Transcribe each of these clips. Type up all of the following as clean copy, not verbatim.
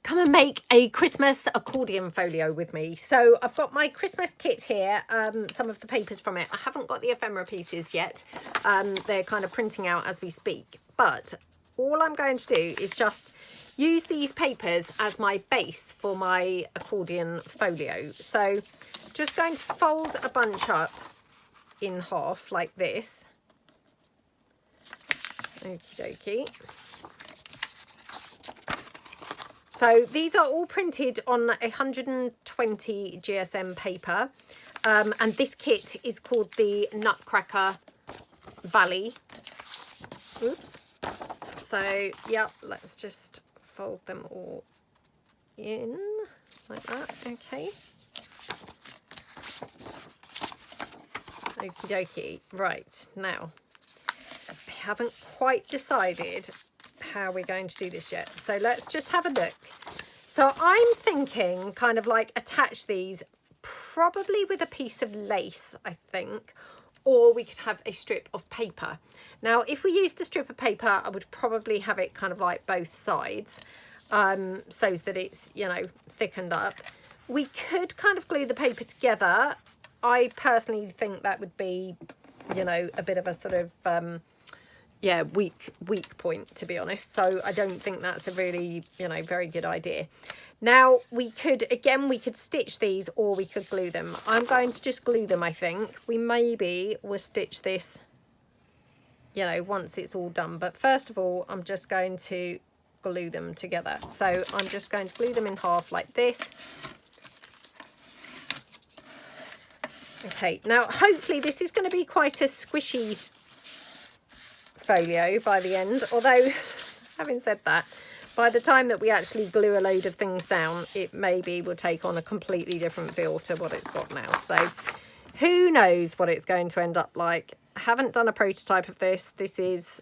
come and make a Christmas accordion folio with me. So I've got my Christmas kit here, some of the papers from it. I haven't got the ephemera pieces yet. They're kind of printing out as we speak. But all I'm going to do is just use these papers as my base for my accordion folio. So just going to fold a bunch up in half like this. Okie dokie. So these are all printed on 120 GSM paper, and this kit is called the Nutcracker Valley. Oops. So yeah, let's just fold them all in like that. Okay. Okie dokie. Right, now I haven't quite decided how we're going to do this yet, so let's just have a look. So I'm thinking kind of like attach these probably with a piece of lace, I think, or we could have a strip of paper. Now if we use the strip of paper, I would probably have it kind of like both sides, so that it's, you know, thickened up. We could kind of glue the paper together. I personally think that would be, you know, a bit of a sort of yeah, weak point, to be honest. So I don't think that's a really, you know, very good idea. Now we could, again, we could stitch these or we could glue them. I'm going to just glue them, I think. We maybe will stitch this, you know, once it's all done. But first of all, I'm just going to glue them together. So I'm just going to glue them in half like this. Okay, now hopefully this is going to be quite a squishy folio by the end, although having said that, by the time that we actually glue a load of things down, it maybe will take on a completely different feel to what it's got now. So who knows what it's going to end up like. I haven't done a prototype of this. This is,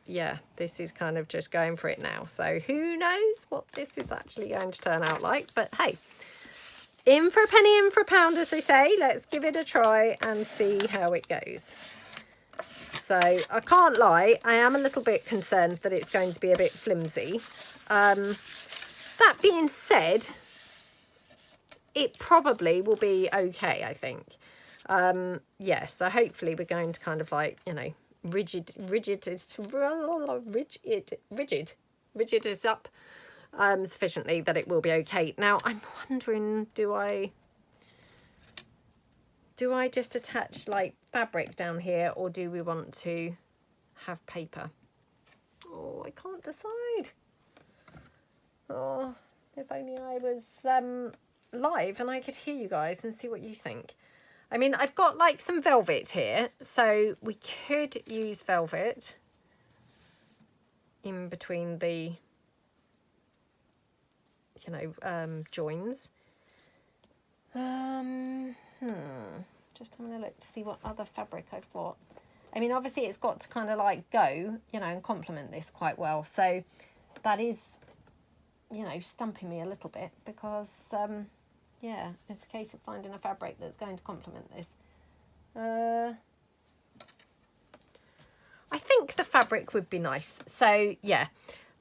yeah, this is kind of just going for it now. So who knows what this is actually going to turn out like. But hey, in for a penny, in for a pound, as they say. Let's give it a try and see how it goes. So I can't lie, I am a little bit concerned that it's going to be a bit flimsy. That being said, it probably will be okay, I think. Yeah, so hopefully we're going to kind of like, you know, rigid is up sufficiently that it will be okay. Now I'm wondering, do I just attach like fabric down here, or do we want to have paper? Oh, I can't decide. Oh, if only I was live and I could hear you guys and see what you think. I mean, I've got like some velvet here, so we could use velvet in between the, you know, joins. Just having a look to see what other fabric I've got. I mean, obviously it's got to kind of like go, you know, and complement this quite well. So that is, you know, stumping me a little bit because, yeah, it's a case of finding a fabric that's going to complement this. I think the fabric would be nice. So yeah,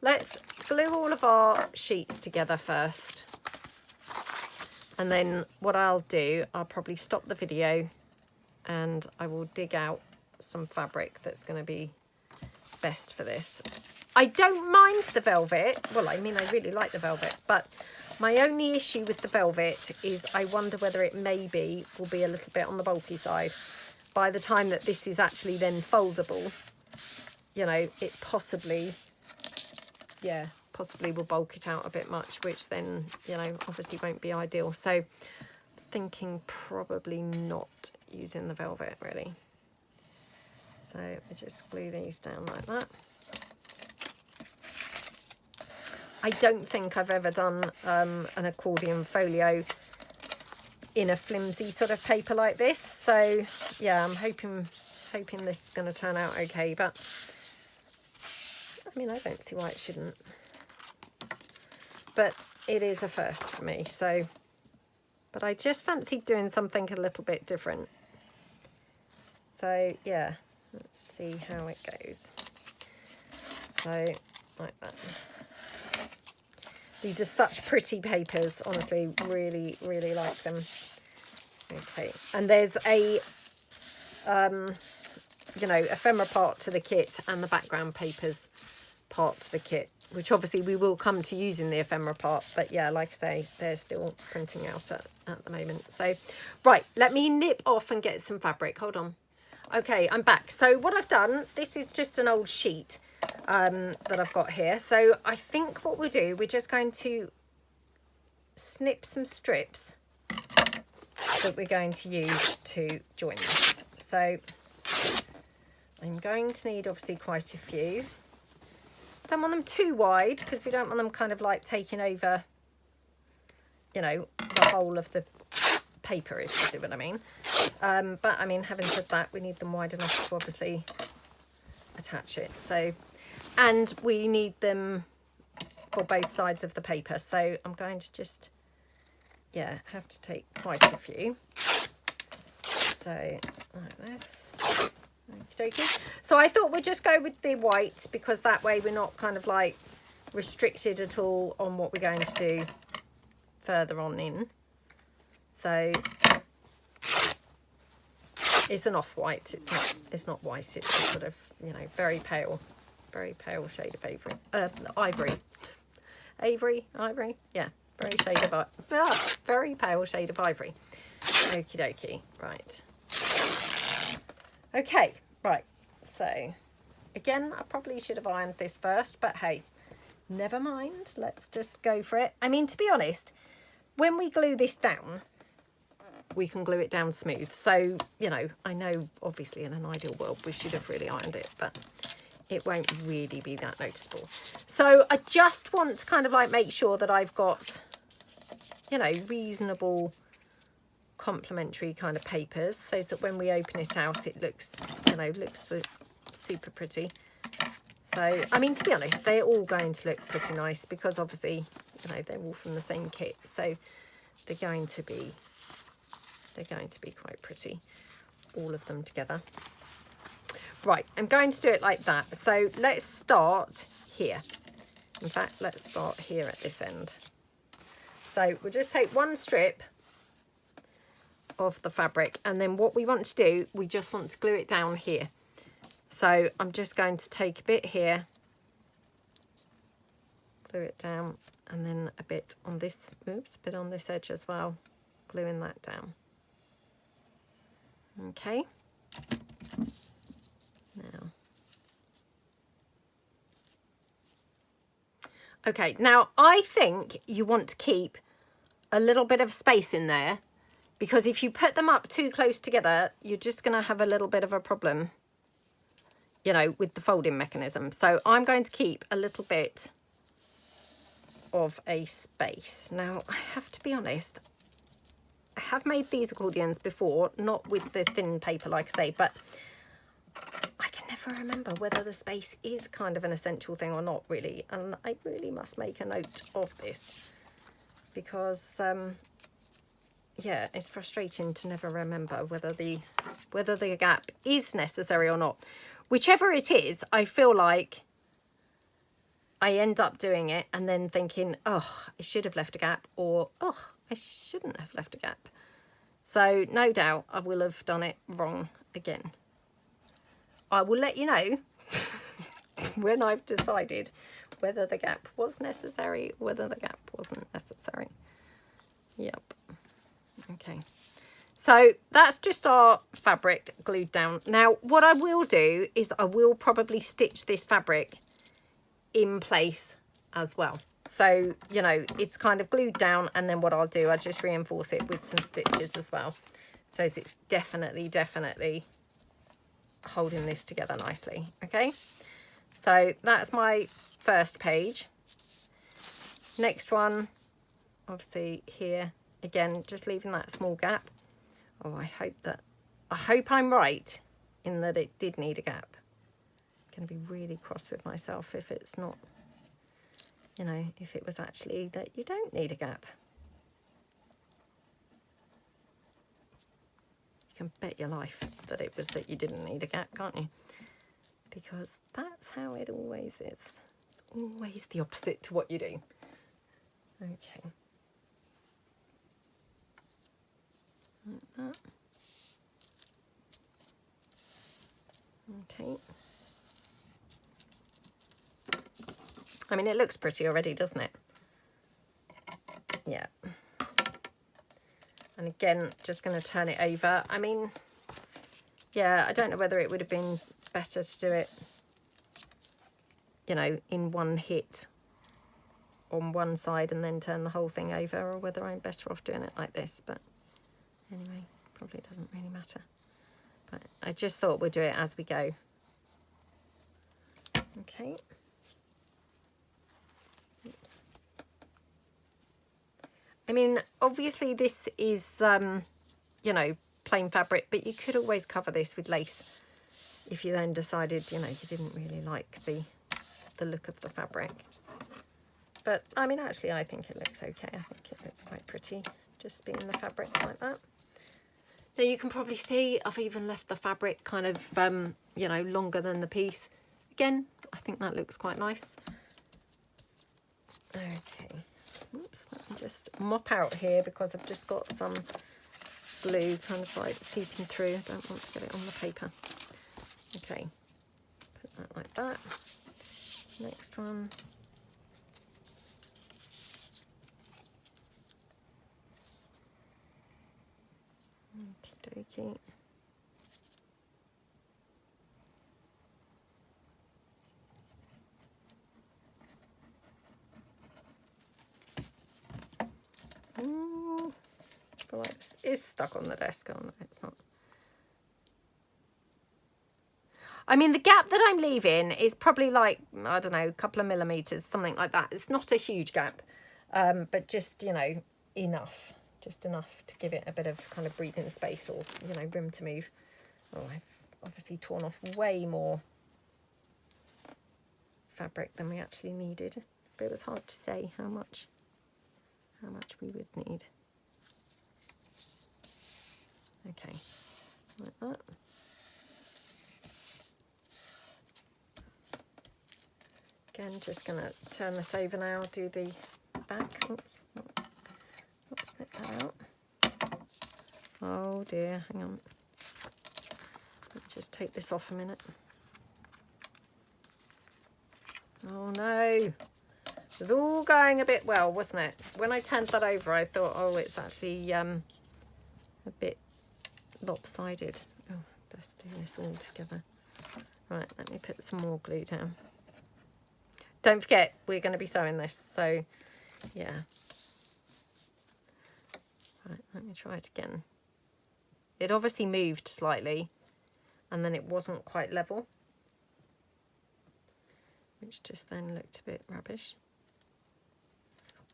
let's glue all of our sheets together first. And then what I'll do, I'll probably stop the video and I will dig out some fabric that's going to be best for this. I don't mind the velvet. Well, I mean, I really like the velvet, but my only issue with the velvet is I wonder whether it maybe will be a little bit on the bulky side. By the time that this is actually then foldable, you know, it possibly, yeah, possibly will bulk it out a bit much, which then, you know, obviously won't be ideal. So thinking probably not using the velvet really. So I just glue these down like that. I don't think I've ever done an accordion folio in a flimsy sort of paper like this. So yeah, I'm hoping this is going to turn out okay, but I mean, I don't see why it shouldn't. But it is a first for me, so, but I just fancied doing something a little bit different. So yeah, let's see how it goes. So like that. These are such pretty papers, honestly, really, really like them. Okay, and there's a, you know, ephemera part to the kit and the background papers part to the kit, which obviously we will come to using the ephemera part, but yeah, like I say, they're still printing out at the moment. So, right, let me nip off and get some fabric. Hold on. Okay, I'm back. So what I've done, this is just an old sheet that I've got here. So I think what we'll do, we're just going to snip some strips that we're going to use to join this. So I'm going to need obviously quite a few. Don't want them too wide because we don't want them kind of like taking over, you know, the whole of the paper, if you see what I mean. But I mean, having said that, we need them wide enough to obviously attach it. So, and we need them for both sides of the paper. So I'm going to just, yeah, have to take quite a few. So like this. Okie dokie. So I thought we'd just go with the white because that way we're not kind of like restricted at all on what we're going to do further on in. So it's an off-white. It's not white. It's a sort of, you know, very pale shade of ivory. Ivory. Yeah, very pale shade of ivory. Okie dokie. Right. Okay. Right. So again, I probably should have ironed this first, but hey, never mind. Let's just go for it. I mean, to be honest, when we glue this down, we can glue it down smooth. So, you know, I know obviously in an ideal world we should have really ironed it, but it won't really be that noticeable. So I just want to kind of like make sure that I've got, you know, reasonable complementary kind of papers so that when we open it out it looks, you know, looks super pretty. So, I mean, to be honest, they're all going to look pretty nice because obviously, you know, they're all from the same kit. So they're going to be quite pretty, all of them together. Right, I'm going to do it like that. So let's start here. In fact, let's start here at this end. So we'll just take one strip of the fabric, and then what we want to do, we just want to glue it down here. So I'm just going to take a bit here, glue it down, and then a bit on this, oops, a bit on this edge as well, gluing that down. Okay. Now. Okay, now I think you want to keep a little bit of space in there because if you put them up too close together, you're just going to have a little bit of a problem, you know, with the folding mechanism. So I'm going to keep a little bit of a space. Now, I have to be honest, I have made these accordions before, not with the thin paper, like I say, but I can never remember whether the space is kind of an essential thing or not, really. And I really must make a note of this because, yeah, it's frustrating to never remember whether the gap is necessary or not. Whichever it is, I feel like I end up doing it and then thinking, oh, I should have left a gap, or oh, I shouldn't have left a gap. So no doubt I will have done it wrong again. I will let you know when I've decided whether the gap was necessary, whether the gap wasn't necessary. Yep. Okay. So that's just our fabric glued down. Now, what I will do is I will probably stitch this fabric in place as well. So, you know, it's kind of glued down, and then what I'll do, I just reinforce it with some stitches as well. So it's definitely holding this together nicely. Okay. So that's my first page. Next one, obviously here, again, just leaving that small gap. Oh, I hope I'm right in that it did need a gap. I'm going to be really cross with myself if it's not, you know, if it was actually that you don't need a gap. You can bet your life that it was that you didn't need a gap, can't you? Because that's how it always is. It's always the opposite to what you do. Okay. Like that. Okay. I mean, it looks pretty already, doesn't it? Yeah. And again, just going to turn it over. I mean, yeah, I don't know whether it would have been better to do it, you know, in one hit on one side and then turn the whole thing over, or whether I'm better off doing it like this. But anyway, probably doesn't really matter. But I just thought we'd do it as we go. Okay. Oops. I mean, obviously this is, you know, plain fabric, but you could always cover this with lace if you then decided, you know, you didn't really like the look of the fabric. But I mean, actually, I think it looks okay. I think it looks quite pretty, just being the fabric like that. Now you can probably see I've even left the fabric kind of, you know, longer than the piece. Again, I think that looks quite nice. Okay. Oops, let me just mop out here because I've just got some glue kind of like seeping through. I don't want to get it on the paper. Okay, put that like that. Next one. Okie dokie. I feel like this is stuck on the desk. Oh no, it's not. I mean, the gap that I'm leaving is probably like, I don't know, a couple of millimeters, something like that. It's not a huge gap, but just, you know, enough. Just enough to give it a bit of kind of breathing space, or, you know, room to move. Oh, I've obviously torn off way more fabric than we actually needed. But it was hard to say how much we would need. Okay, like that. Again, just going to turn this over now, do the back. Oops, not snip that out. Oh dear, hang on. Let's just take this off a minute. Oh no, it was all going a bit well, wasn't it? When I turned that over, I thought, oh, it's actually a bit lopsided. Oh, best do this all together. Right, let me put some more glue down. Don't forget, we're going to be sewing this, so yeah. Right, let me try it again. It obviously moved slightly, and then it wasn't quite level, which just then looked a bit rubbish.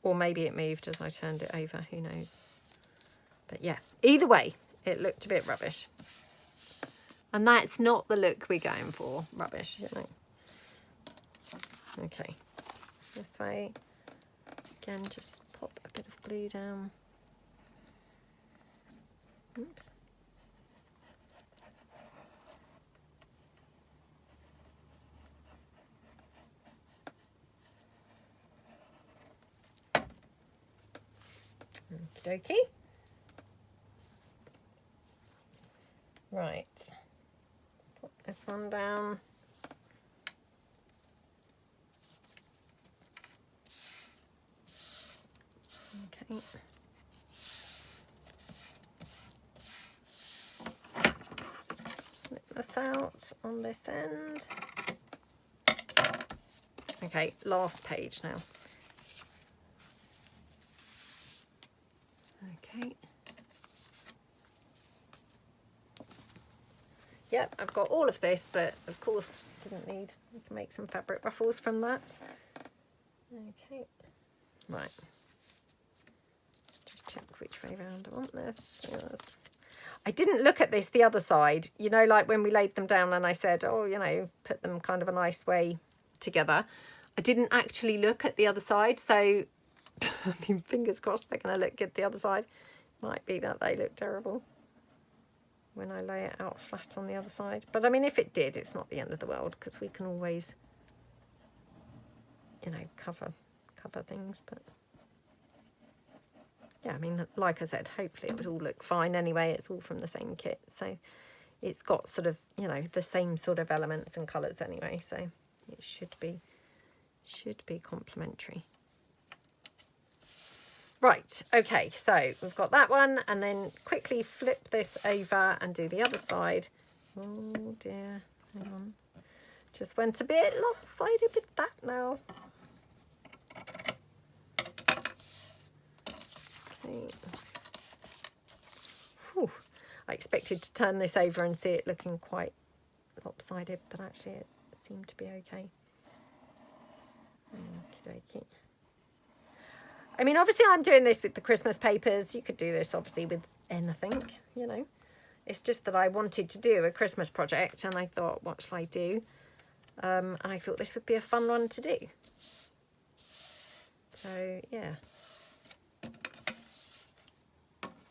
Or maybe it moved as I turned it over, who knows. But yeah, either way, it looked a bit rubbish. And that's not the look we're going for, rubbish, you know. Okay, this way. Again, just pop a bit of glue down. Oops. Okie dokie. Right. Put this one down. Okay. Snip this out on this end. Okay, last page now. Okay. Yep, I've got all of this that, of course, didn't need. We can make some fabric ruffles from that. Okay. Right. Let's just check which way around I want this. Yes. I didn't look at this the other side. You know, like when we laid them down and I said, oh, you know, put them kind of a nice way together. I didn't actually look at the other side. So, I mean, fingers crossed they're going to look good the other side. Might be that they look terrible when I lay it out flat on the other side. But I mean, if it did, it's not the end of the world, because we can always, you know, cover things. But yeah, I mean, like I said, hopefully it would all look fine anyway. It's all from the same kit, so it's got sort of, you know, the same sort of elements and colours anyway, so it should be complementary. Right, okay, so we've got that one, and then quickly flip this over and do the other side. Oh dear, hang on. Just went a bit lopsided with that now. Okay. Whew. I expected to turn this over and see it looking quite lopsided, but actually it seemed to be okay. Okey-dokey. I mean, obviously I'm doing this with the Christmas papers. You could do this obviously with anything, you know. It's just that I wanted to do a Christmas project and I thought, what shall I do? And I thought this would be a fun one to do. So, yeah.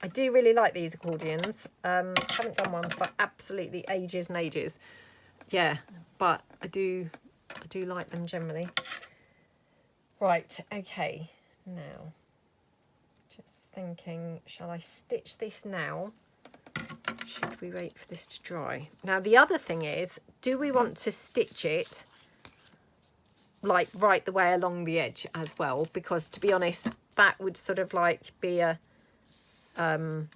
I do really like these accordions. Haven't done one for absolutely ages and ages. Yeah, but I do like them generally. Right, okay. Now, just thinking, shall I stitch this now? Should we wait for this to dry? Now, the other thing is, do we want to stitch it like right the way along the edge as well? Because to be honest, that would sort of like be a, you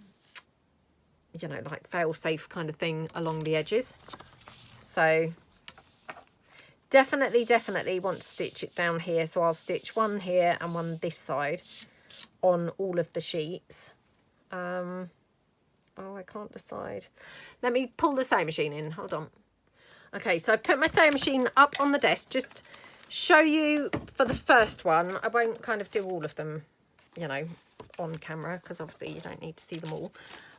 know, like fail-safe kind of thing along the edges. So definitely want to stitch it down here. So I'll stitch one here and one this side on all of the sheets. Oh, I can't decide. Let me pull the sewing machine in. Hold on. Okay, so I've put my sewing machine up on the desk. Just show you for the first one. I won't kind of do all of them, you know, on camera, because obviously you don't need to see them all.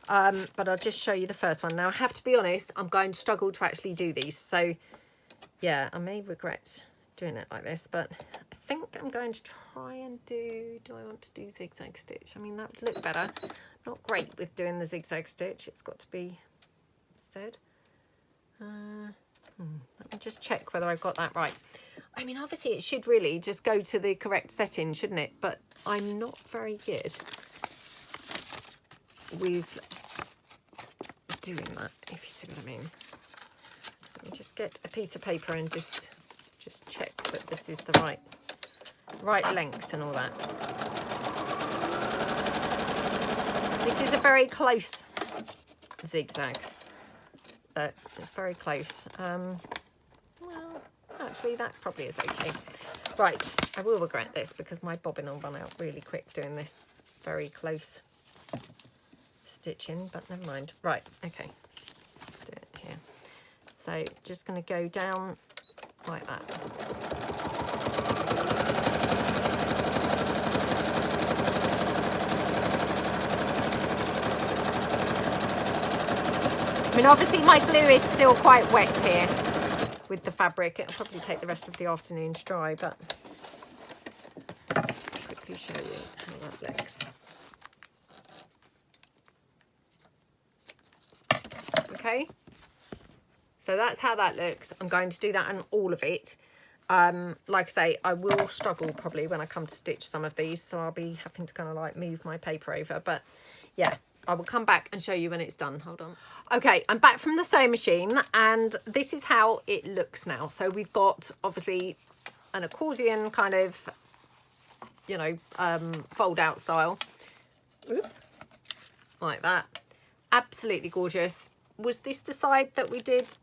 But I'll just show you the first one. Now, I have to be honest, I'm going to struggle to actually do these. So, yeah, I may regret doing it like this, but I think I'm going to try and do I want to do zigzag stitch? I mean, that would look better. Not great with doing the zigzag stitch, it's got to be said. Let me just check whether I've got that right. I mean, obviously it should really just go to the correct setting, shouldn't it? But I'm not very good with doing that, if you see what I mean. Let me just get a piece of paper and just check that this is the right length and all that. This is a very close zigzag. It's very close. Well, actually, that probably is okay. Right, I will regret this because my bobbin will run out really quick doing this very close stitching, but never mind. Right, okay. Do it here. So, just going to go down like that. I mean, obviously my glue is still quite wet here with the fabric. It'll probably take the rest of the afternoon to dry, but I'll quickly show you how that looks. Okay, so that's how that looks. I'm going to do that on all of it. Like I say, I will struggle probably when I come to stitch some of these, so I'll be having to kind of like move my paper over, but yeah. I will come back and show you when it's done. Hold on. Okay, I'm back from the sewing machine and this is how it looks now. So we've got obviously an accordion kind of, you know, fold out style. Oops. Like that. Absolutely gorgeous. Was this the side that we did,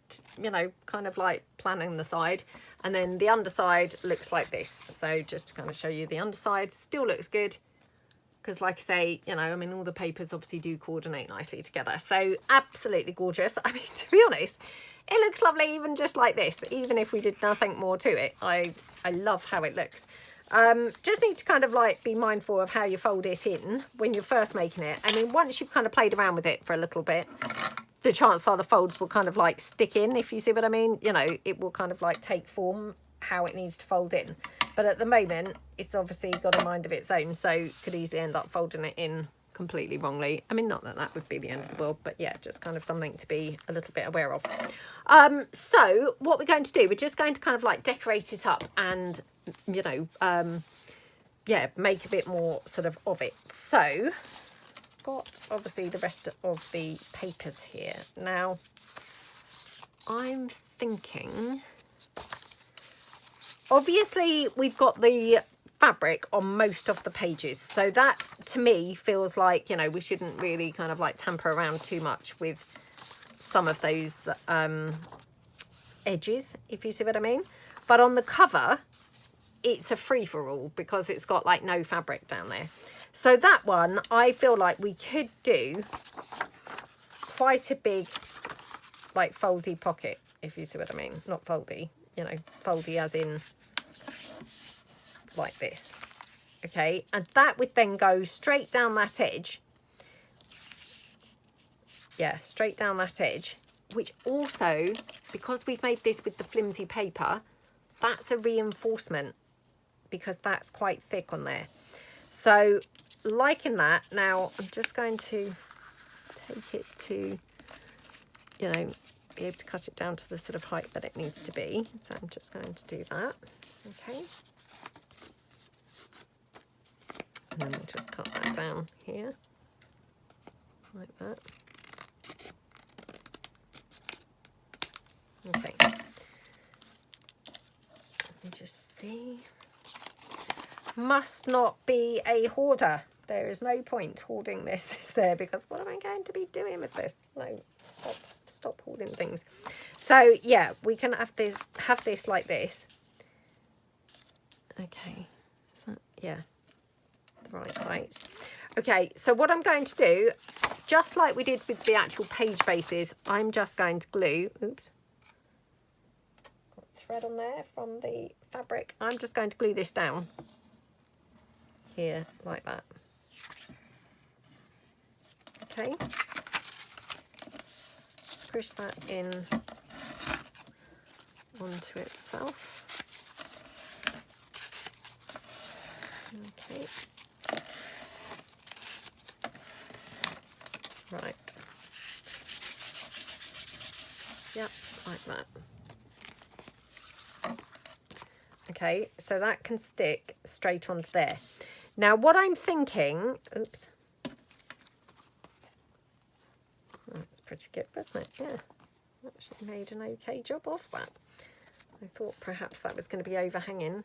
you know, kind of like planning the side? And then the underside looks like this. So just to kind of show you the underside, still looks good. Because like I say, you know, I mean, all the papers obviously do coordinate nicely together. So absolutely gorgeous. I mean, to be honest, it looks lovely even just like this, even if we did nothing more to it. I love how it looks. Just need to kind of like be mindful of how you fold it in when you're first making it. I mean, once you've kind of played around with it for a little bit, the chances are the folds will kind of like stick in, if you see what I mean. You know, it will kind of like take form how it needs to fold in. But at the moment, it's obviously got a mind of its own, so could easily end up folding it in completely wrongly. I mean, not that that would be the end of the world, but yeah, just kind of something to be a little bit aware of. So what we're going to do, we're just going to kind of like decorate it up and, you know, yeah, make a bit more sort of it. So got obviously the rest of the papers here. Now I'm thinking, obviously we've got the fabric on most of the pages, so that to me feels like, you know, we shouldn't really kind of like tamper around too much with some of those edges, if you see what I mean. But on the cover it's a free-for-all because it's got like no fabric down there. So that one, I feel like we could do quite a big like foldy pocket, if you see what I mean. Not foldy, you know, foldy as in like this. Okay, and that would then go straight down that edge. Yeah, straight down that edge, which also, because we've made this with the flimsy paper, that's a reinforcement because that's quite thick on there. So liking that. Now I'm just going to take it to, you know, be able to cut it down to the sort of height that it needs to be. So I'm just going to do that. Okay. And then we'll just cut that down here like that. Okay. Let me just see. Must not be a hoarder. There is no point hoarding this, is there? Because what am I going to be doing with this? No, stop hoarding things. So yeah, we can have this like this. Okay, is that, yeah, the right height. Okay, so what I'm going to do, just like we did with the actual page bases, I'm just going to glue, oops, got thread on there from the fabric. I'm just going to glue this down here like that. Okay, squish that in onto itself. Okay, right, yep, like that. Okay, so that can stick straight onto there. Now what I'm thinking, oops, that's pretty good, wasn't it? Yeah, actually made an okay job of that. I thought perhaps that was going to be overhanging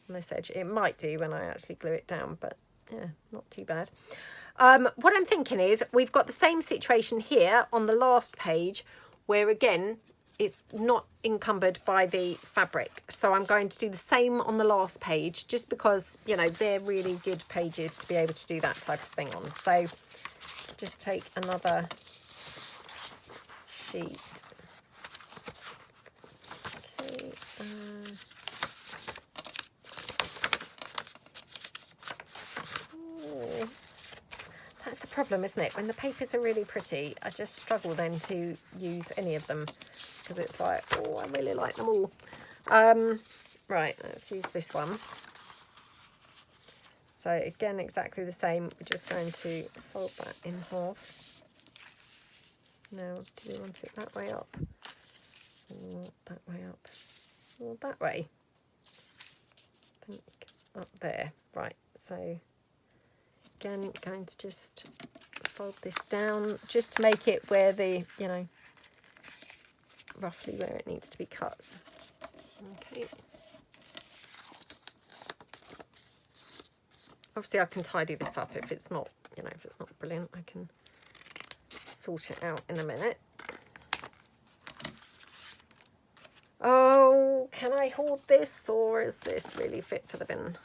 on this edge. It might do when I actually glue it down, but yeah, not too bad. What I'm thinking is we've got the same situation here on the last page where again it's not encumbered by the fabric, so I'm going to do the same on the last page just because, you know, they're really good pages to be able to do that type of thing on. So let's just take another sheet. Okay, that's the problem, isn't it? When the papers are really pretty, I just struggle then to use any of them because it's like, oh, I really like them all. Right, let's use this one. So again, exactly the same. We're just going to fold that in half. Now, do we want it that way up? Or that way up? Or that way? I think up there. Right, so again, going to just fold this down just to make it where the, you know, roughly where it needs to be cut. Okay. Obviously I can tidy this up if it's not, you know, if it's not brilliant. I can sort it out in a minute. Oh, can I hoard this, or is this really fit for the bin?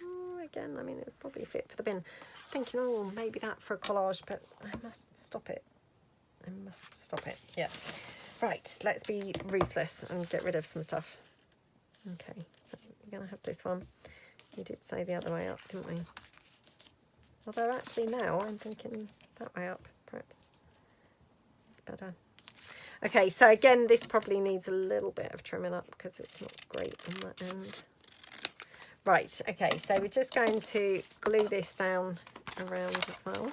Oh, again, I mean, it's probably fit for the bin. Thinking, oh, maybe that for a collage, but I must stop it. I must stop it. Yeah. Right, let's be ruthless and get rid of some stuff. Okay, so we're going to have this one. We did say the other way up, didn't we? Although actually now I'm thinking that way up, perhaps. It's better. Okay, so again, this probably needs a little bit of trimming up because it's not great on that end. Right, okay, so we're just going to glue this down around as well.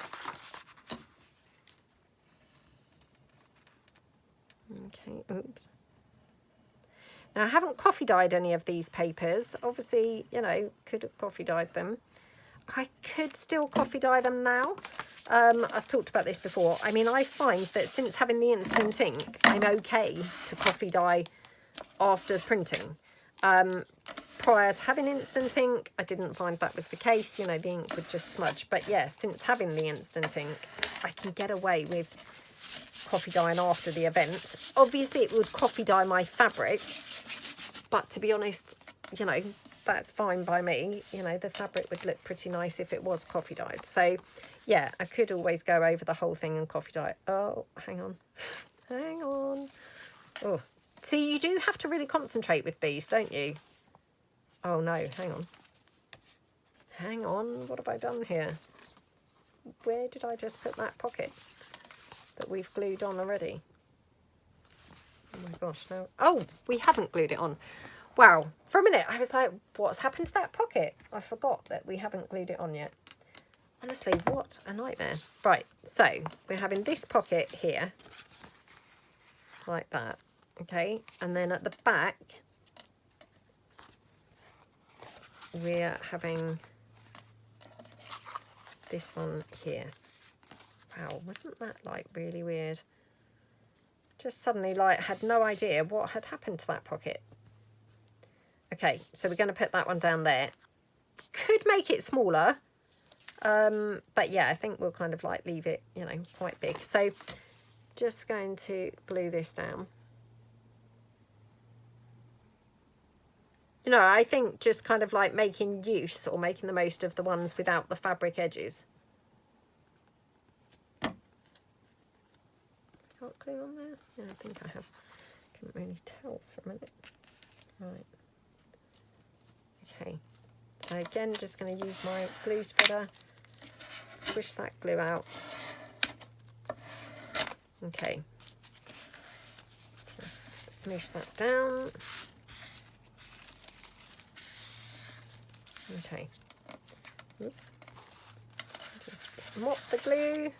Okay, oops. Now, I haven't coffee dyed any of these papers. Obviously, you know, could have coffee dyed them. I could still coffee dye them now. I've talked about this before. I mean, I find that since having the instant ink, I'm okay to coffee dye after printing. Prior to having instant ink, I didn't find that was the case. You know, the ink would just smudge. But yeah, since having the instant ink, I can get away with coffee dyeing after the event. Obviously, it would coffee dye my fabric. But to be honest, you know, that's fine by me. You know, the fabric would look pretty nice if it was coffee dyed. So yeah, I could always go over the whole thing and coffee dye. Oh, hang on. Hang on. Oh, see, you do have to really concentrate with these, don't you? Oh no, hang on. Hang on, what have I done here? Where did I just put that pocket that we've glued on already? Oh my gosh, no. Oh, we haven't glued it on. Wow, for a minute I was like, what's happened to that pocket? I forgot that we haven't glued it on yet. Honestly, what a nightmare. Right, so we're having this pocket here, like that, okay? And then at the back, we're having this one here. Wow, wasn't that like really weird? Just suddenly like had no idea what had happened to that pocket. Okay, so we're going to put that one down there. Could make it smaller, but yeah, I think we'll kind of like leave it, you know, quite big. So just going to glue this down. You know, I think just kind of like making use or making the most of the ones without the fabric edges. Got glue on there? Yeah, I think I have. Couldn't really tell for a minute. Right. Okay. So again, just going to use my glue spreader. Squish that glue out. Okay. Just smoosh that down. Okay. Oops. Just mop the glue.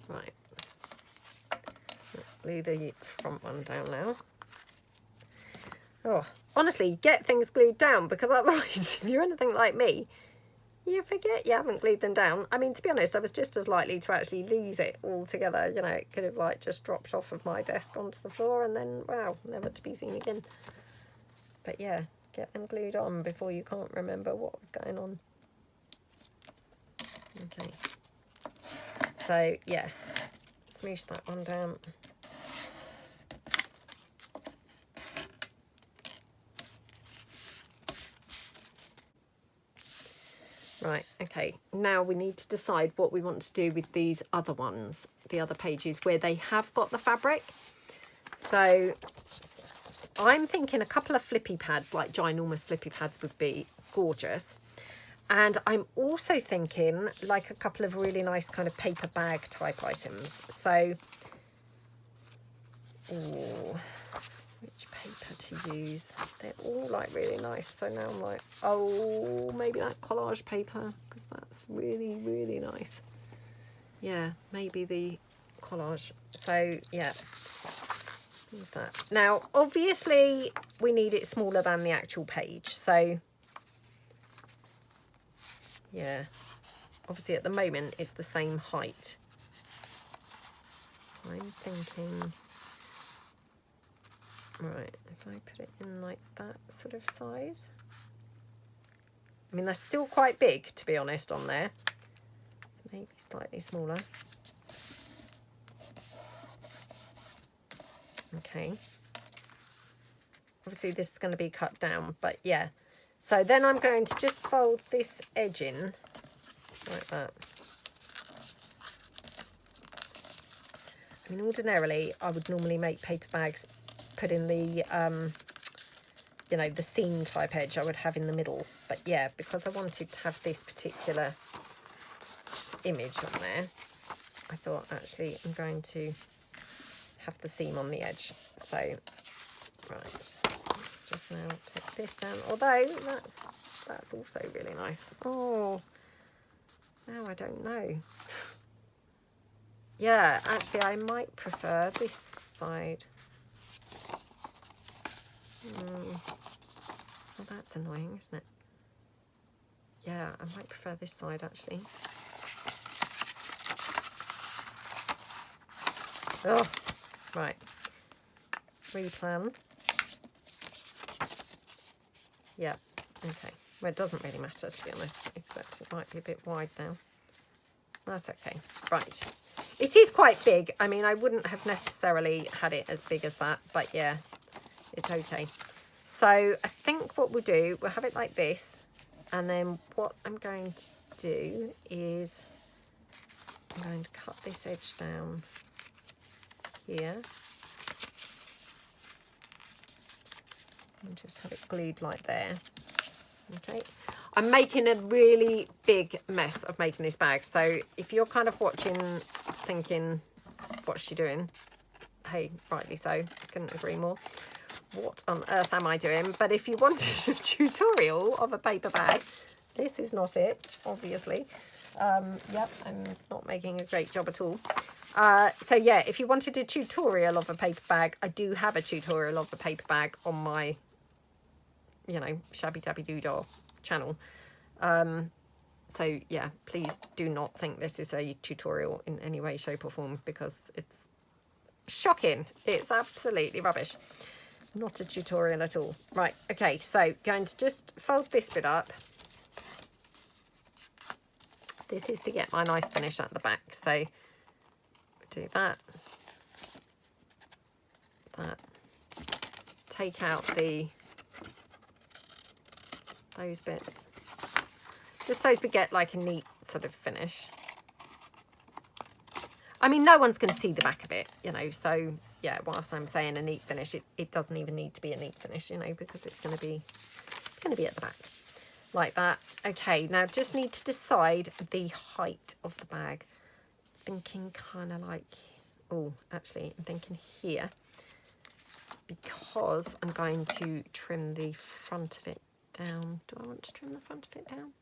Right. Glue the front one down now. Oh, honestly, get things glued down, because otherwise, if you're anything like me, you forget you haven't glued them down. I mean, to be honest, I was just as likely to actually lose it altogether. You know, it could have like just dropped off of my desk onto the floor and then, wow, never to be seen again. But yeah, get them glued on before you can't remember what was going on. Okay. So yeah, smoosh that one down. Right, okay, now we need to decide what we want to do with these other ones, the other pages where they have got the fabric. So I'm thinking a couple of flippy pads, like ginormous flippy pads, would be gorgeous. And I'm also thinking like a couple of really nice kind of paper bag type items. So, ooh, which paper to use? They're all like really nice. So now I'm like, oh, maybe that collage paper, because that's really, really nice. Yeah, maybe the collage. So yeah, leave that. Now, obviously we need it smaller than the actual page. So yeah, obviously at the moment it's the same height. I'm thinking, right, if I put it in like that sort of size. I mean, they're still quite big, to be honest, on there. So maybe slightly smaller. Okay. Obviously this is going to be cut down, but yeah. So then I'm going to just fold this edge in like that. I mean, ordinarily I would normally make paper bags, put in the you know, the seam type edge I would have in the middle, but yeah, because I wanted to have this particular image on there, I thought actually I'm going to have the seam on the edge. So right, let's just now take this down, although that's also really nice. Oh, Now I don't know. Yeah, actually I might prefer this side. Oh, that's annoying, isn't it? Yeah, I might prefer this side actually. Oh, right. Replan. Yeah, okay. Well, it doesn't really matter, to be honest, except it might be a bit wide now. That's okay. Right. It is quite big. I mean, I wouldn't have necessarily had it as big as that, but yeah, it's okay. So I think what we'll do, we'll have it like this, and then what I'm going to do is I'm going to cut this edge down here and just have it glued like there. Okay, I'm making a really big mess of making this bag, so if you're kind of watching thinking what's she doing, hey, rightly so, I couldn't agree more. What on earth am I doing? But if you wanted a tutorial of a paper bag, this is not it, obviously. Yep, I'm not making a great job at all. So yeah, if you wanted a tutorial of a paper bag, I do have a tutorial of a paper bag on my, you know, Shabbydabbydoodah channel. So yeah, please do not think this is a tutorial in any way, shape or form, because it's shocking. It's absolutely rubbish. Not a tutorial at all. Right, okay, so going to just fold this bit up. This is to get my nice finish at the back. So do that. That. Take out those bits. Just so as we get like a neat sort of finish. I mean, no one's going to see the back of it, you know, so yeah, whilst I'm saying a neat finish, it doesn't even need to be a neat finish, you know, because it's going to be at the back like that. Okay, now just need to decide the height of the bag. Thinking kind of like, oh, actually I'm thinking here, because I'm going to trim the front of it down. Do I want to trim the front of it down?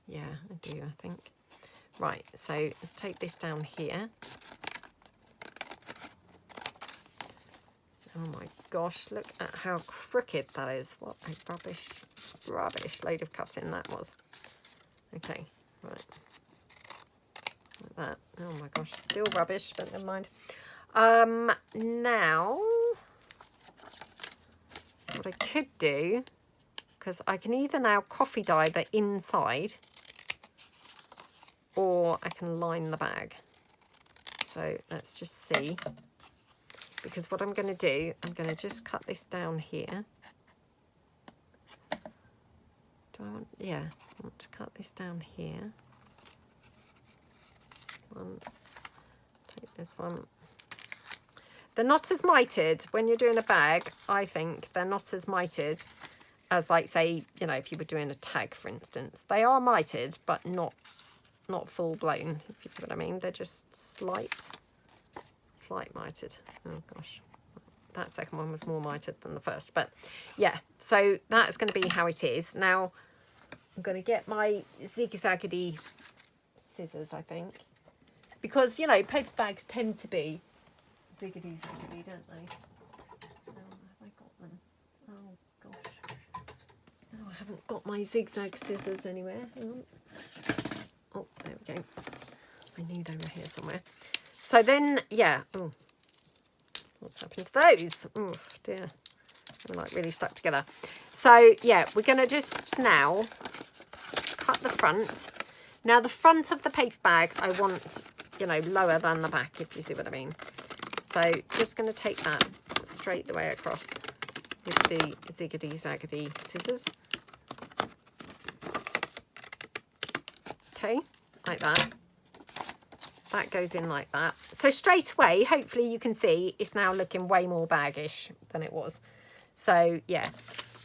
Yeah, I do, I think. Right, so let's take this down here. Oh my gosh, look at how crooked that is. What a rubbish load of cutting that was. Okay, right. Like that. Oh my gosh, still rubbish, but never mind. Now, what I could do, because I can either now coffee dye the inside, or I can line the bag. So let's just see. Because what I'm going to do, I'm going to just cut this down here. Do I want, yeah, I want to cut this down here. One, take this one. They're not as mitered when you're doing a bag. I think they're not as mitered as, like, say, you know, if you were doing a tag, for instance. They are mitered, but not full blown, if you see what I mean. They're just slight mitered. Oh gosh, that second one was more mitered than the first, but yeah, so that's going to be how it is. Now I'm going to get my zigzaggedy scissors, I think, because, you know, paper bags tend to be ziggedy, don't they? Oh, have I got them? Oh gosh, no, I haven't got my zigzag scissors anywhere. Hang on. Oh, there we go. I knew they were here somewhere. So then, yeah. Oh, what's happened to those? Oh dear, they're like really stuck together. So yeah, we're going to just now cut the front. Now the front of the paper bag, I want, you know, lower than the back, if you see what I mean. So just going to take that straight the way across with the ziggedy zaggedy scissors. Okay, like that. That goes in like that. So straight away, hopefully you can see it's now looking way more baggish than it was. So yeah.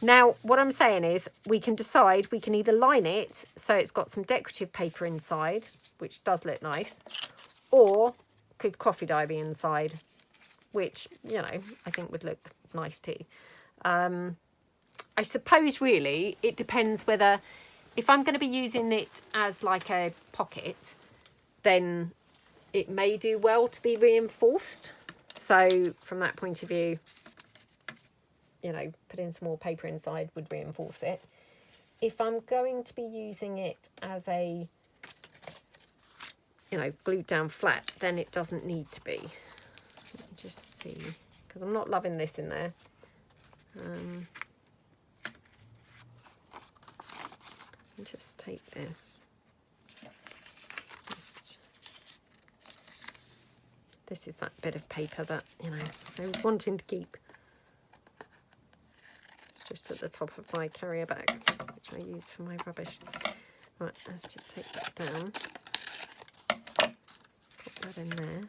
Now what I'm saying is we can decide, we can either line it so it's got some decorative paper inside, which does look nice, or could coffee dye the inside, which, you know, I think would look nice too. I suppose really it depends whether if I'm going to be using it as like a pocket, then it may do well to be reinforced. So from that point of view, you know, putting some more paper inside would reinforce it. If I'm going to be using it as a, you know, glued down flat, then it doesn't need to be. Let me just see, because I'm not loving this in there. Just take this. This is that bit of paper that, you know, I was wanting to keep. It's just at the top of my carrier bag, which I use for my rubbish. Right, let's just take that down. Put that in there.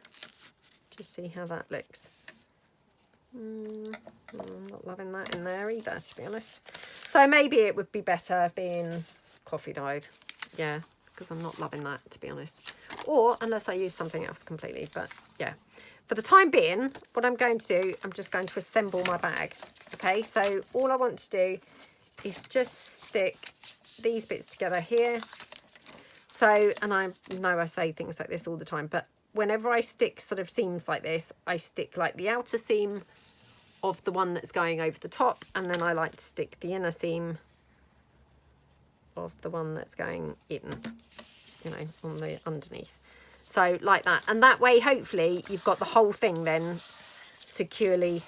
Just see how that looks. I'm not loving that in there either, to be honest. So maybe it would be better being coffee dyed. Yeah, because I'm not loving that, to be honest. Or unless I use something else completely. But yeah, for the time being, what I'm going to do, I'm just going to assemble my bag. Okay, so all I want to do is just stick these bits together here. So, and I know I say things like this all the time, but whenever I stick sort of seams like this, I stick like the outer seam of the one that's going over the top, and then I like to stick the inner seam of the one that's going in, you know, on the underneath. So like that, and that way hopefully you've got the whole thing then securely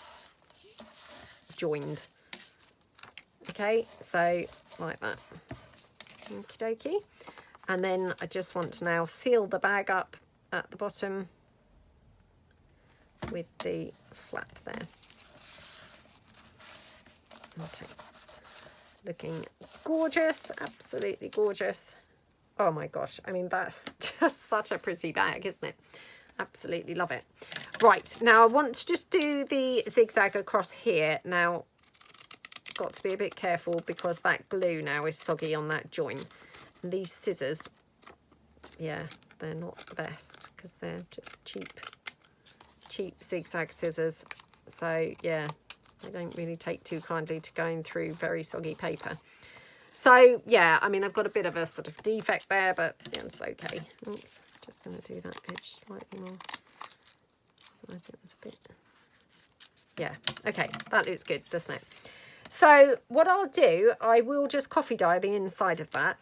joined. Okay, so like that. Okie dokie. And then I just want to now seal the bag up at the bottom with the flap there. Okay, looking gorgeous, absolutely gorgeous. Oh my gosh, I mean, that's just such a pretty bag, isn't it? Absolutely love it. Right, now I want to just do the zigzag across here. Now, got to be a bit careful because that glue now is soggy on that joint. And these scissors, yeah, they're not the best because they're just cheap zigzag scissors. So yeah, they don't really take too kindly to going through very soggy paper. So yeah, I mean, I've got a bit of a sort of defect there, but yeah, it's okay. Oops, just going to do that edge slightly more. Otherwise it was a bit, yeah, okay, that looks good, doesn't it? So what I'll do, I will just coffee dye the inside of that,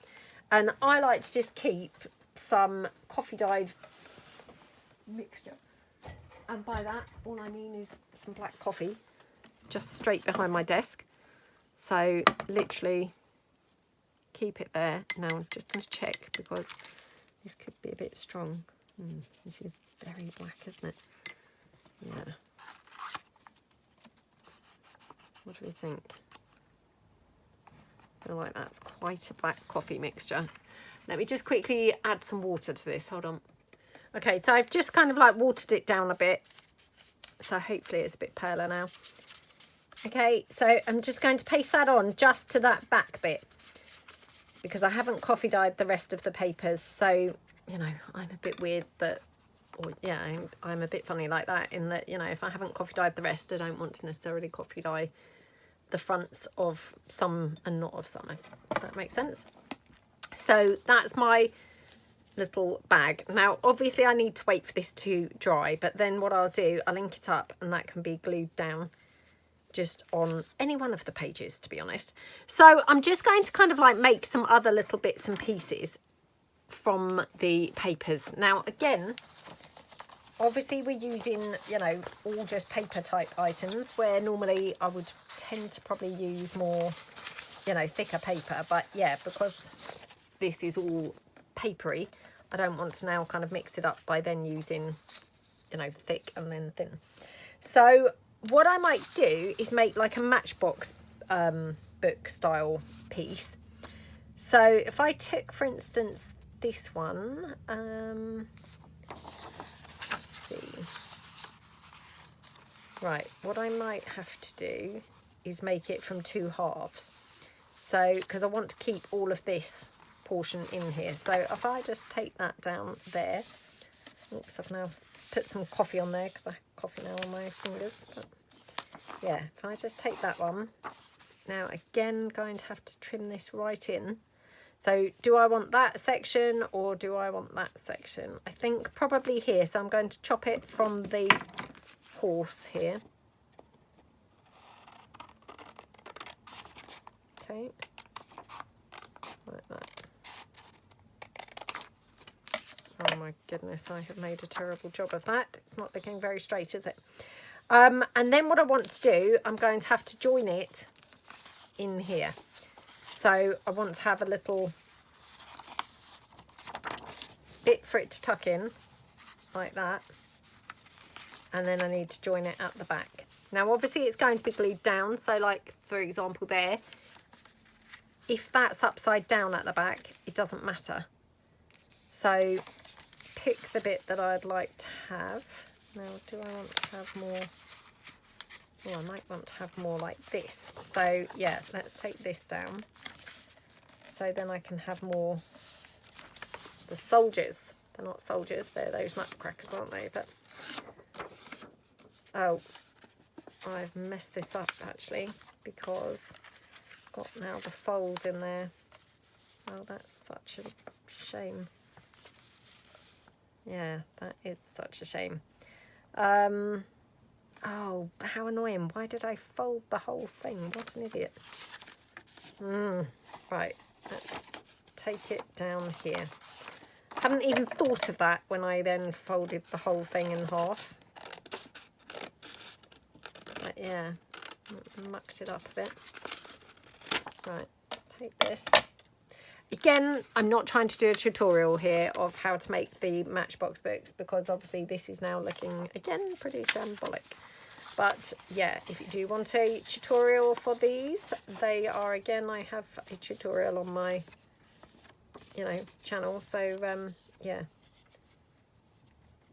and I like to just keep some coffee dyed mixture, and by that all I mean is some black coffee just straight behind my desk. So literally keep it there. Now I'm just going to check because this could be a bit strong. This is very black, isn't it? Yeah. What do we think? I feel like that's quite a black coffee mixture. Let me just quickly add some water to this. Hold on. Okay, so I've just kind of like watered it down a bit. So hopefully it's a bit paler now. Okay, so I'm just going to paste that on just to that back bit because I haven't coffee dyed the rest of the papers. So, you know, I'm a bit weird that, or yeah, I'm a bit funny like that in that, you know, if I haven't coffee dyed the rest, I don't want to necessarily coffee dye the fronts of some and not of some, if that makes sense. So that's my little bag. Now, obviously I need to wait for this to dry, but then what I'll do, I'll ink it up and that can be glued down just on any one of the pages, to be honest. So I'm just going to kind of like make some other little bits and pieces from the papers. Now, again, obviously we're using, you know, all just paper type items where normally I would tend to probably use more, you know, thicker paper. But yeah, because this is all papery, I don't want to now kind of mix it up by then using, you know, thick and then thin. So what I might do is make like a matchbox book style piece. So if I took, for instance, this one, let's see. Right, what I might have to do is make it from 2 halves. So, because I want to keep all of this portion in here. So if I just take that down there, oops, I've now put some coffee on there because I have coffee now on my fingers. But yeah, if I just take that one, now again, going to have to trim this right in. So do I want that section or do I want that section? I think probably here. So I'm going to chop it from the horse here. Okay, like that. Oh my goodness, I have made a terrible job of that. It's not looking very straight, is it? And then what I want to do, I'm going to have to join it in here. So I want to have a little bit for it to tuck in, like that. And then I need to join it at the back. Now obviously it's going to be glued down, so like for example there, if that's upside down at the back, it doesn't matter. So pick the bit that I'd like to have. Now, do I want to have more? Oh, I might want to have more like this. So yeah, let's take this down. So then I can have more, the soldiers. They're not soldiers, they're those nutcrackers, aren't they? But, oh, I've messed this up actually, because got now the fold in there. Oh, that's such a shame. Yeah, that is such a shame. Oh, how annoying. Why did I fold the whole thing? What an idiot. Right, let's take it down here. Hadn't even thought of that when I then folded the whole thing in half. But yeah, mucked it up a bit. Right, take this. Again, I'm not trying to do a tutorial here of how to make the matchbox books, because obviously this is now looking, again, pretty shambolic. But yeah, if you do want a tutorial for these, they are, again, I have a tutorial on my, channel. So, yeah.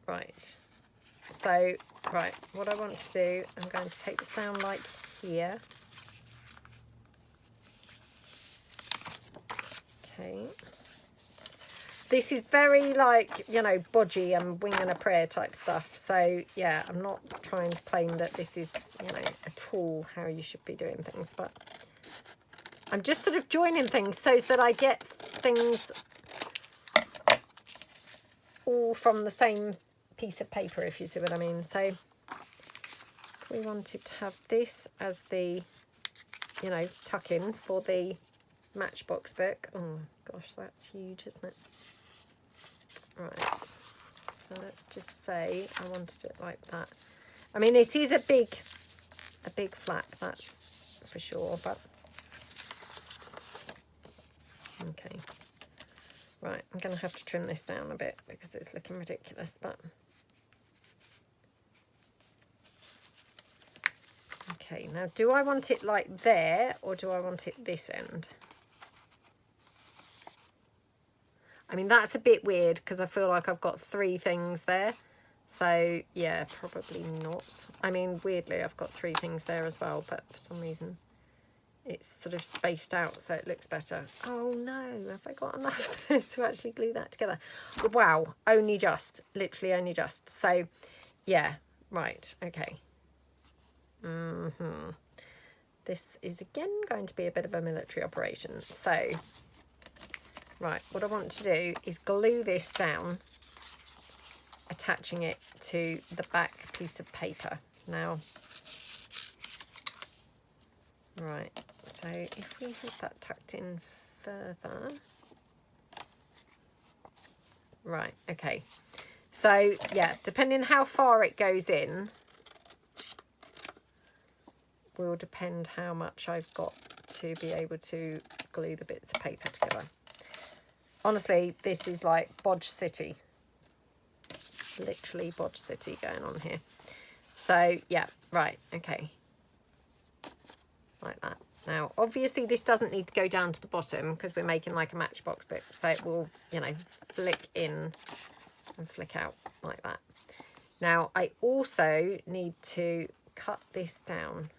Right. So, right, what I want to do, I'm going to take this down like here. Okay. This is very like, bodgy and wing and a prayer type stuff. So yeah, I'm not trying to claim that this is, at all how you should be doing things, but I'm just sort of joining things so that I get things all from the same piece of paper, if you see what I mean. So if we wanted to have this as the, tuck in for the matchbox book. Oh gosh, that's huge, isn't it? Right, so let's just say I wanted it like that. I mean, it is a big flap, that's for sure, but okay. Right, I'm going to have to trim this down a bit because it's looking ridiculous, but okay. Now, do I want it like there or do I want it this end? I mean, that's a bit weird because I feel like I've got 3 things there. So, yeah, probably not. I mean, weirdly, I've got 3 things there as well, but for some reason it's sort of spaced out so it looks better. Oh, no. Have I got enough to actually glue that together? Wow. Only just. Literally only just. So, yeah. Right. Okay. This is, again, going to be a bit of a military operation. So... right, what I want to do is glue this down, attaching it to the back piece of paper. Now, right, so if we have that tucked in further, right, okay. So, yeah, depending how far it goes in, will depend how much I've got to be able to glue the bits of paper together. Honestly, this is like Bodge City. Literally Bodge City going on here. So, yeah, right, okay. Like that. Now, obviously, this doesn't need to go down to the bottom because we're making like a matchbox book. So it will, flick in and flick out like that. Now, I also need to cut this down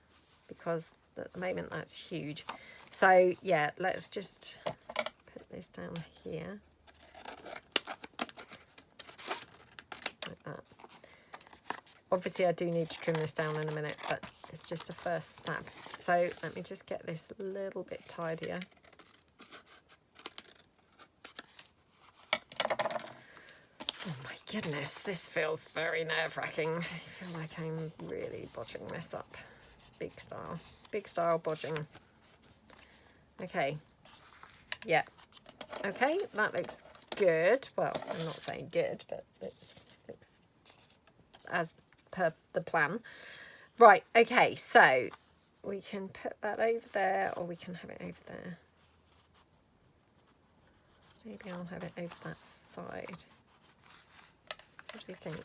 because at the moment that's huge. So, yeah, let's just... this down here like that. Obviously I do need to trim this down in a minute, but it's just a first stab. So let me just get this a little bit tidier. goodness, this feels very nerve-wracking. I feel like I'm really bodging this up. Big style bodging. Okay, yeah, okay, that looks good. Well, I'm not saying good, but it looks as per the plan. Right, okay, so we can put that over there, or we can have it over there. Maybe I'll have it over that side. What do we think?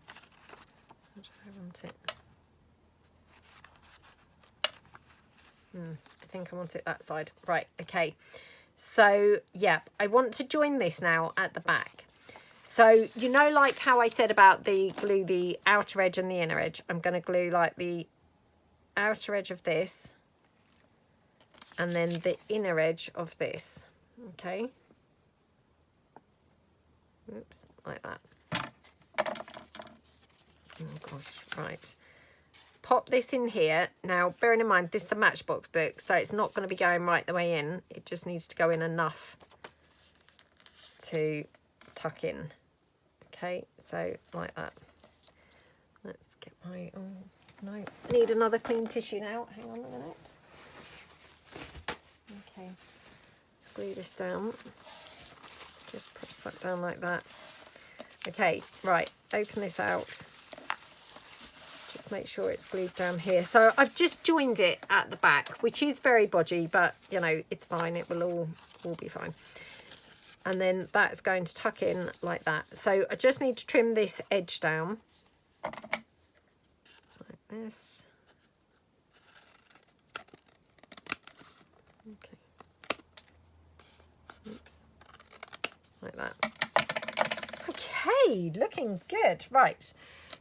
How do I want it? I think I want it that side. Right, okay. So, yeah, I want to join this now at the back. So, you know, like how I said about the glue the outer edge and the inner edge, I'm going to glue like the outer edge of this and then the inner edge of this. Okay. Oops, like that. Oh gosh, right. Pop this in here. Now, bearing in mind, this is a matchbox book, so it's not going to be going right the way in. It just needs to go in enough to tuck in. Okay, so like that. Let's get my, oh no, I need another clean tissue now. Hang on a minute. Okay, let's glue this down. Just press that down like that. Okay, right, open this out. Just make sure it's glued down here. So I've just joined it at the back, which is very bodgy, but you know, it's fine. It will all be fine. And then that's going to tuck in like that. So I just need to trim this edge down like this. Okay. Oops. Like that. Okay, looking good. Right.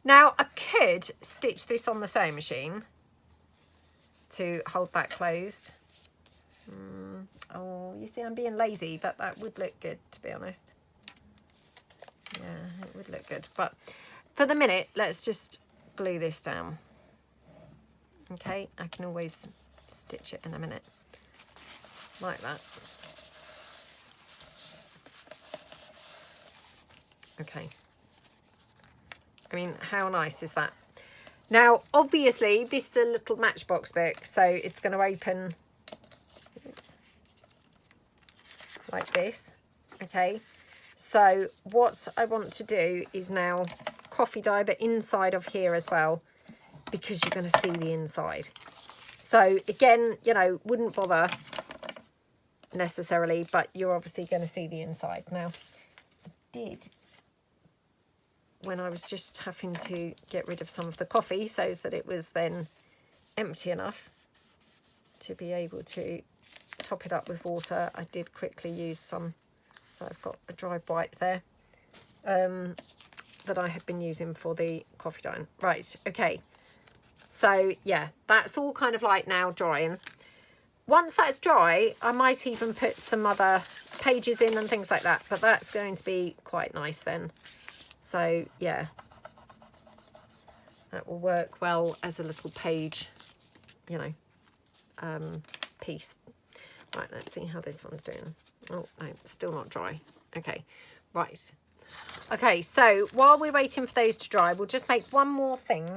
Now, I could stitch this on the sewing machine to hold that closed. Oh, you see, I'm being lazy, but that would look good, to be honest. Yeah, it would look good. But for the minute, let's just glue this down. Okay, I can always stitch it in a minute. Like that. Okay. I mean, how nice is that? Now, obviously, this is a little matchbox book, so it's going to open like this. Okay, so what I want to do is now coffee dye the inside of here as well, because you're going to see the inside. So again, you know, wouldn't bother necessarily, but you're obviously going to see the inside. Now, I did, when I was just having to get rid of some of the coffee so that it was then empty enough to be able to top it up with water, I did quickly use some, so I've got a dry wipe there that I had been using for the coffee dye. Right, okay, so yeah, that's all kind of like now drying. Once that's dry, I might even put some other pages in and things like that, but that's going to be quite nice then. So yeah, that will work well as a little page, you know, piece. Right, let's see how this one's doing. Oh, no, still not dry. Okay, right. Okay, so while we're waiting for those to dry, we'll just make one more thing,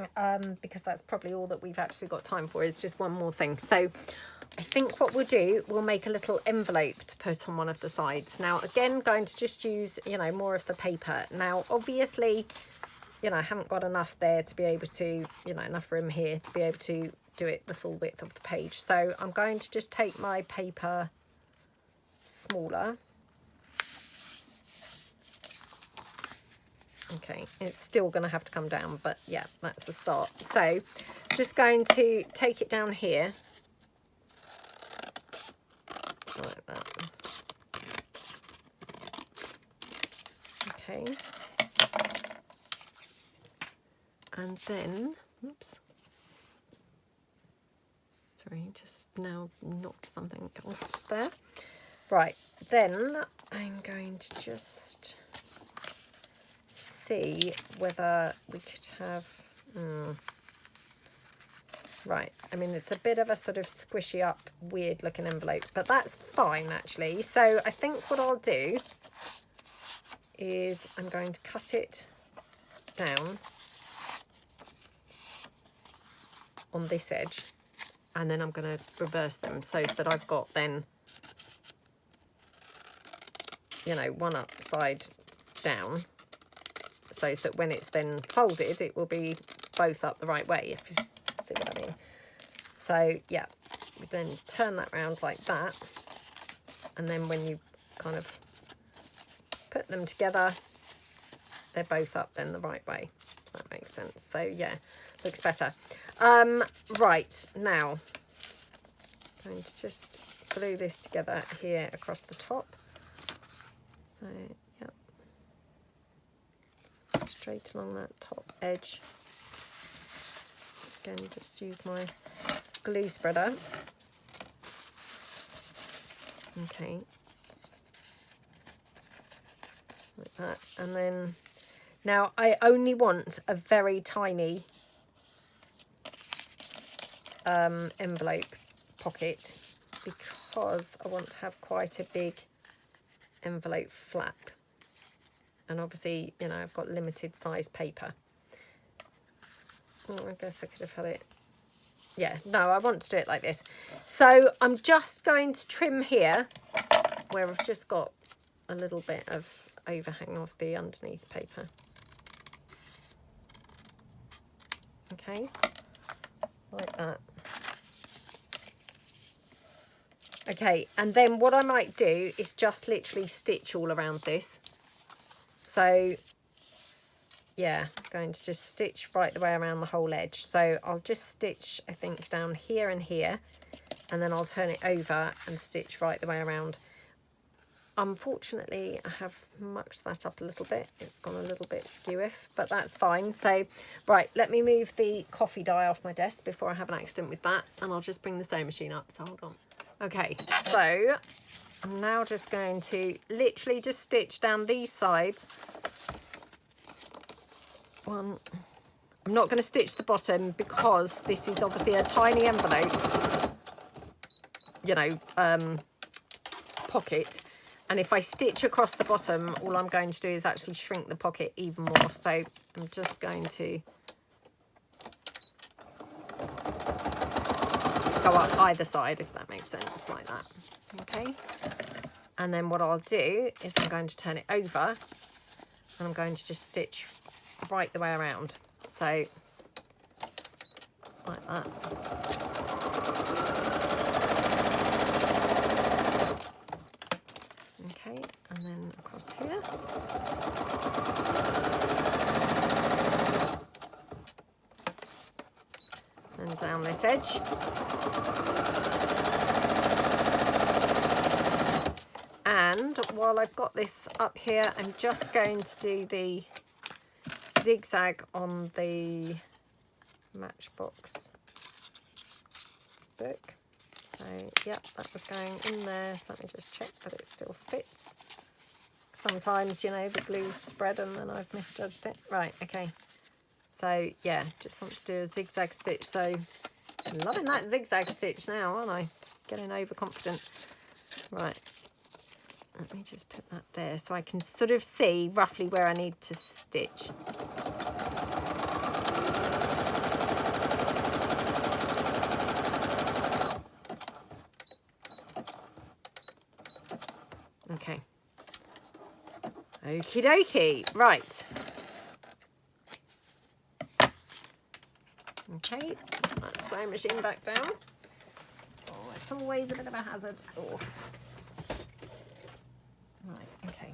because that's probably all that we've actually got time for, is just one more thing. So I think what we'll do, we'll make a little envelope to put on one of the sides. Now, again, going to just use, you know, more of the paper. Now, obviously, you know, I haven't got enough there to be able to, you know, enough room here to be able to do it the full width of the page. So I'm going to just take my paper smaller. Okay, it's still going to have to come down, but yeah, that's a start. So just going to take it down here. Like that. Okay. And then, oops. Sorry, just now knocked something off there. Right, then I'm going to just see whether we could have, right, I mean, it's a bit of a sort of squishy up, weird looking envelope, but that's fine actually. So I think what I'll do is I'm going to cut it down on this edge, and then I'm going to reverse them so that I've got then, you know, one upside down, so that when it's then folded it will be both up the right way, if you see what I mean. So yeah, we then turn that round like that, and then when you kind of put them together, they're both up then the right way. That makes sense. So yeah, looks better. Right, now I'm going to just glue this together here across the top. So yeah, straight along that top edge. Again, just use my glue spreader. Okay, like that. And then now I only want a very tiny envelope pocket, because I want to have quite a big envelope flap, and obviously, you know, I've got limited size paper. Oh, I guess I could have had it, yeah, no, I want to do it like this. So I'm just going to trim here where I've just got a little bit of overhang of the underneath paper. Okay, like that. Okay, and then what I might do is just literally stitch all around this. So yeah, I'm going to just stitch right the way around the whole edge. So I'll just stitch, I think, down here and here, and then I'll turn it over and stitch right the way around. Unfortunately, I have mucked that up a little bit. It's gone a little bit skew-iff, but that's fine. So, right, let me move the coffee dye off my desk before I have an accident with that, and I'll just bring the sewing machine up, so hold on. Okay, so I'm now just going to literally just stitch down these sides. One. I'm not going to stitch the bottom because this is obviously a tiny envelope, you know, pocket. And if I stitch across the bottom, all I'm going to do is actually shrink the pocket even more. So I'm just going to go up either side, if that makes sense, like that. Okay. And then what I'll do is I'm going to turn it over, and I'm going to just stitch right the way around. So like that. Okay, and then across here. And down this edge. And while I've got this up here, I'm just going to do the zigzag on the matchbox book. So, yep, that was going in there. So let me just check that it still fits. Sometimes, you know, the glue's spread and then I've misjudged it. Right, okay. So, yeah, just want to do a zigzag stitch. So, I'm loving that zigzag stitch now, aren't I? Getting overconfident. Right. Let me just put that there so I can sort of see roughly where I need to stitch. Okay. Okie dokie. Right. Okay. That sewing machine back down. Oh, it's always a bit of a hazard. Oh. Right, okay.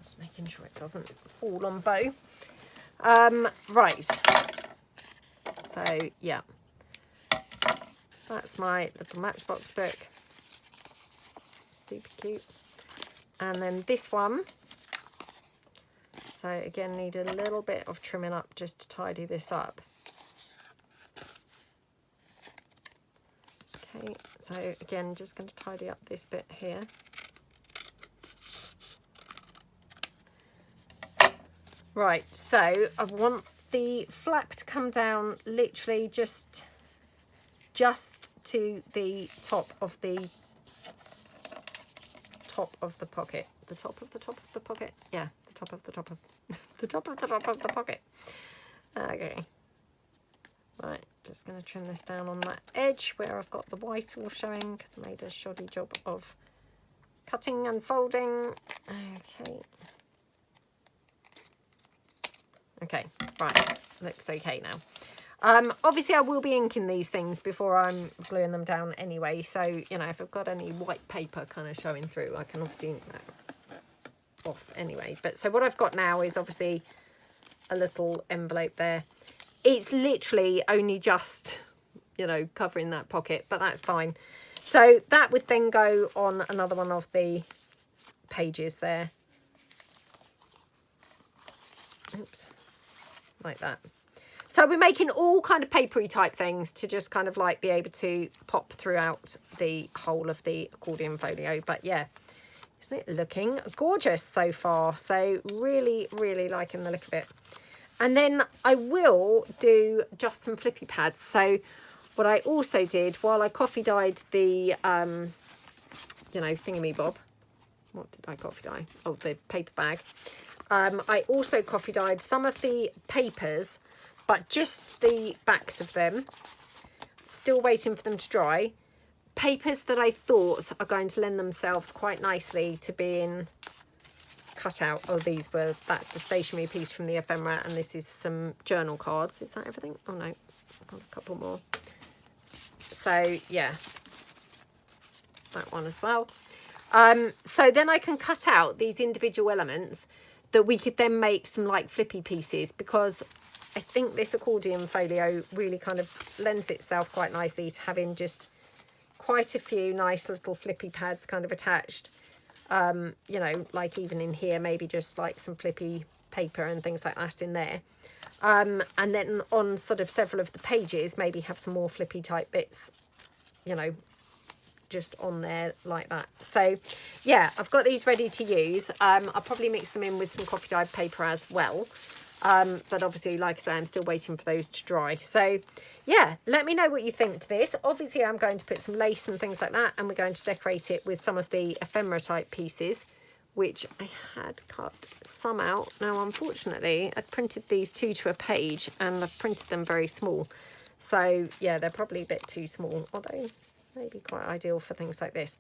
Just making sure it doesn't fall on bow. Right. So, yeah. That's my little matchbox book. Super cute. And then this one. So again, need a little bit of trimming up just to tidy this up. Okay, so again, just going to tidy up this bit here. Right, so I want the flap to come down literally just to the top top of the pocket. The top of the top of the pocket? Yeah, the top of the top of the top of the top of the pocket. Okay. Right, just going to trim this down on that edge where I've got the white all showing because I made a shoddy job of cutting and folding. Okay. Okay, right, looks okay now. Obviously I will be inking these things before I'm gluing them down anyway, so you know, if I've got any white paper kind of showing through, I can obviously ink that off anyway. But so what I've got now is obviously a little envelope there. It's literally only just, you know, covering that pocket, but that's fine. So that would then go on another one of the pages there. Oops, like that. So we're making all kind of papery type things to just kind of like be able to pop throughout the whole of the accordion folio. But yeah, isn't it looking gorgeous so far? So really, really liking the look of it. And then I will do just some flippy pads. So what I also did while I coffee dyed the, you know, thingy-me-bob. What did I coffee dye? Oh, the paper bag. I also coffee dyed some of the papers, but just the backs of them. Still waiting for them to dry. Papers that I thought are going to lend themselves quite nicely to being cut out. Oh, these were, that's the stationery piece from the ephemera, and this is some journal cards. Is that everything? Oh no, I've got a couple more. So yeah, that one as well. So then I can cut out these individual elements that we could then make some like flippy pieces, because I think this accordion folio really kind of lends itself quite nicely to having just quite a few nice little flippy pads kind of attached. You know, like even in here, maybe just like some flippy paper and things like that in there. And then on sort of several of the pages, maybe have some more flippy type bits, you know, just on there like that. So yeah, I've got these ready to use. I'll probably mix them in with some coffee dyed paper as well. But obviously, like I say, I'm still waiting for those to dry. So yeah, let me know what you think to this. Obviously, I'm going to put some lace and things like that, and we're going to decorate it with some of the ephemera type pieces, which I had cut some out. Now, unfortunately, I printed these 2 to a page, and I've printed them very small. So yeah, they're probably a bit too small, although maybe quite ideal for things like this.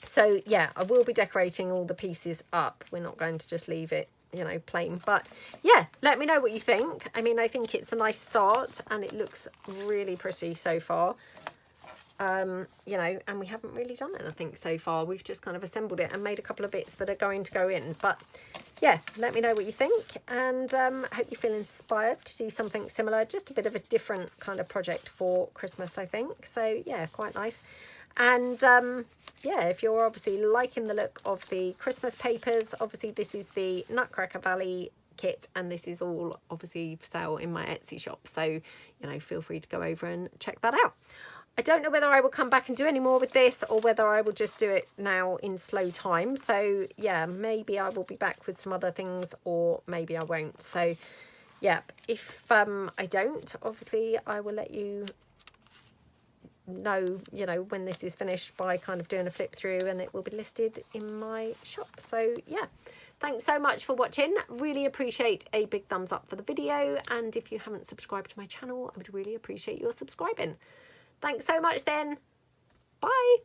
So yeah, I will be decorating all the pieces up. We're not going to just leave it, you know, plain. But yeah, let me know what you think. I mean, I think it's a nice start and it looks really pretty so far. You know, and we haven't really done anything so far. We've just kind of assembled it and made a couple of bits that are going to go in. But yeah, let me know what you think, and hope you feel inspired to do something similar. Just a bit of a different kind of project for Christmas, I think. So yeah, quite nice. And yeah, if you're obviously liking the look of the Christmas papers, obviously this is the Nutcracker Valley kit, and this is all obviously for sale in my Etsy shop. So, you know, feel free to go over and check that out. I don't know whether I will come back and do any more with this, or whether I will just do it now in slow time. So yeah, maybe I will be back with some other things, or maybe I won't. So yeah, if I don't, obviously I will let you know, you know, when this is finished by kind of doing a flip through, and it will be listed in my shop. So yeah, thanks so much for watching. Really appreciate a big thumbs up for the video, and if you haven't subscribed to my channel, I would really appreciate your subscribing. Thanks so much then. Bye.